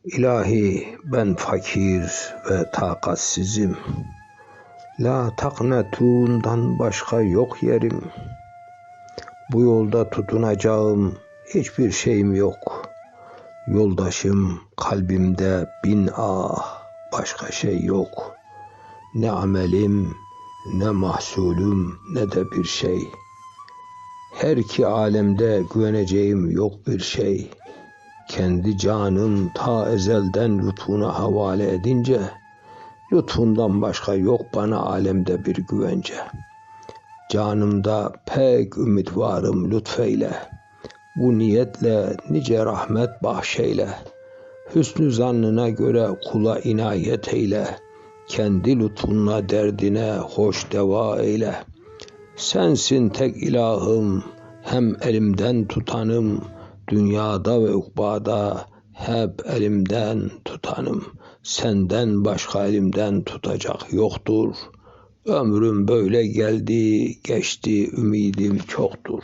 İlahi ben fakir ve takatsizim. La taknetundan başka yok yerim. Bu yolda tutunacağım hiçbir şeyim yok. Yoldaşım kalbimde bin ah, başka şey yok. Ne amelim, ne mahsulüm, ne de bir şey. Her iki alemde güveneceğim yok bir şey. Kendi canım ta ezelden lütfuna havale edince, lütfundan başka yok bana alemde bir güvence. Canımda pek ümit varım lütfeyle, bu niyetle nice rahmet bahşeyle. Hüsnü zannına göre kula inayet eyle, kendi lütfunla derdine hoş deva eyle. Sensin tek ilahım, hem elimden tutanım, dünyada ve ukbada hep elimden tutanım. Senden başka elimden tutacak yoktur. Ömrüm böyle geldi, geçti, ümidim çoktur.